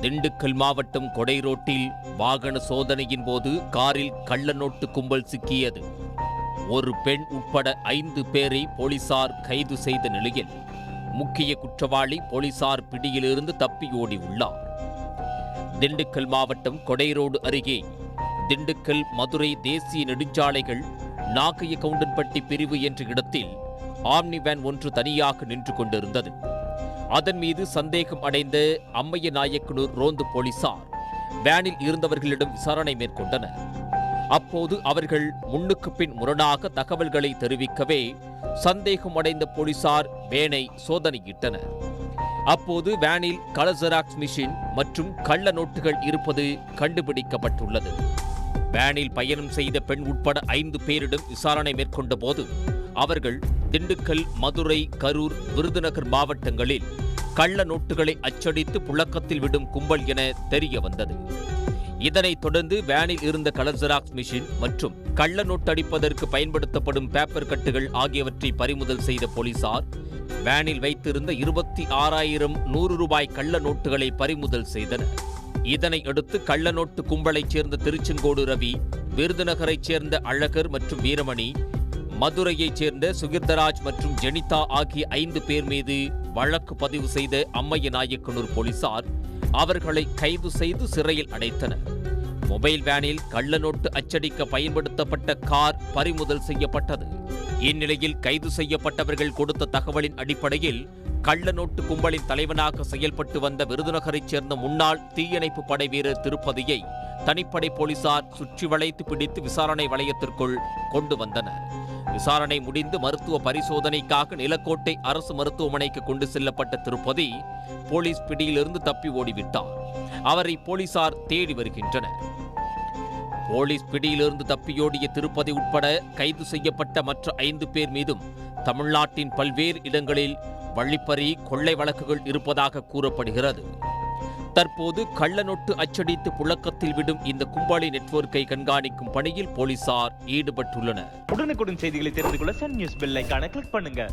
திண்டுக்கல் மாவட்டம் கொடை ரோட்டில் வாகன சோதனையின் போது காரில் கள்ள நோட்டு கும்பல் சிக்கியது. ஒரு பெண் உட்பட 5 பேரை போலீசார் கைது செய்த நிலையில் முக்கிய குற்றவாளி போலீசார் பிடியிலிருந்து தப்பி ஓடி உள்ளார். திண்டுக்கல் மாவட்டம் கொடை ரோடு அருகே திண்டுக்கல் மதுரை தேசிய நெடுஞ்சாலைகள் நாகைய கவுண்டன்பட்டி பிரிவு என்ற இடத்தில் ஆம்னி வேன் ஒன்று தனியாக நின்று கொண்டிருந்தது. அதன் மீது சந்தேகம் அடைந்த அம்மையநாயக்கனூர் ரோந்து போலீசார் வேனில் இருந்தவர்களிடம் விசாரணை மேற்கொண்டனர். அப்போது அவர்கள் முன்னுக்கு பின் முரணாக தகவல்களை தெரிவிக்கவே சந்தேகம் அடைந்த போலீசார் வேனை சோதனையிட்டனர். அப்போது வேனில் கலர் ஜெராக்ஸ் மிஷின் மற்றும் கள்ள நோட்டுகள் இருப்பது கண்டுபிடிக்கப்பட்டுள்ளது. வேனில் பயணம் செய்த பெண் உட்பட 5 பேரிடம் விசாரணை மேற்கொண்ட போது அவர்கள் திண்டுக்கல், மதுரை, கரூர், விருதுநகர் மாவட்டங்களில் கள்ள நோட்டுகளை அச்சடித்து புழக்கத்தில் விடும் கும்பல் என தெரிய வந்தது. இதனைத் தொடர்ந்து வேனில் இருந்த கலர் ஜெராக்ஸ் மிஷின் மற்றும் கள்ள நோட்டு அடிப்பதற்கு பயன்படுத்தப்படும் பேப்பர் கட்டுகள் ஆகியவற்றை பறிமுதல் செய்த போலீசார் வேனில் வைத்திருந்த 26,000 100 ரூபாய் கள்ள நோட்டுகளை பறிமுதல் செய்தனர். இதனை அடுத்து கள்ள நோட்டு கும்பலைச் சேர்ந்த திருச்செங்கோடு ரவி, விருதுநகரைச் சேர்ந்த அழகர் மற்றும் வீரமணி, மதுரையைச் சேர்ந்த சுகிர்தராஜ் மற்றும் ஜெனிதா ஆகிய 5 பேர் மீது வழக்கு பதிவு செய்த அம்மையநாயக்கனூர் போலீசார் அவர்களை கைது செய்து சிறையில் அடைத்தனர். மொபைல் வேனில் கள்ள நோட்டு அச்சடிக்க பயன்படுத்தப்பட்ட கார் பறிமுதல் செய்யப்பட்டது. இந்நிலையில் கைது செய்யப்பட்டவர்கள் கொடுத்த தகவலின் அடிப்படையில் கள்ள நோட்டு கும்பலின் தலைவனாக செயல்பட்டு வந்த விருதுநகரைச் சேர்ந்த முன்னாள் தீயணைப்பு படை வீரர் திருப்பதியை தனிப்படை போலீசார் சுற்றி வளைத்து பிடித்து விசாரணை வளையத்திற்குள் கொண்டு வந்தனர். விசாரணை முடிந்து மருத்துவ பரிசோதனைக்காக நிலக்கோட்டை அரசு மருத்துவமனைக்கு கொண்டு செல்லப்பட்ட திருப்பதி போலீஸ் பிடியிலிருந்து தப்பி ஓடிவிட்டார். அவரை போலீசார் தேடி வருகின்றனர். போலீஸ் பிடியிலிருந்து தப்பியோடிய திருப்பதி உட்பட கைது செய்யப்பட்ட மற்ற 5 பேர் மீதும் தமிழ்நாட்டின் பல்வேறு இடங்களில் வழிப்பறி, கொள்ளை வழக்குகள் இருப்பதாக கூறப்படுகிறது. தற்போது கள்ள நோட்டு அச்சடித்து புழக்கத்தில் விடும் இந்த கும்பலி நெட்வொர்க்கை கண்காணிக்கும் பணியில் போலீசார் ஈடுபட்டுள்ளனர். உடனுக்குடன் செய்திகளை தெரிந்து கொள்ள சன் நியூஸ் பெல் ஐகானை கிளிக் பண்ணுங்க.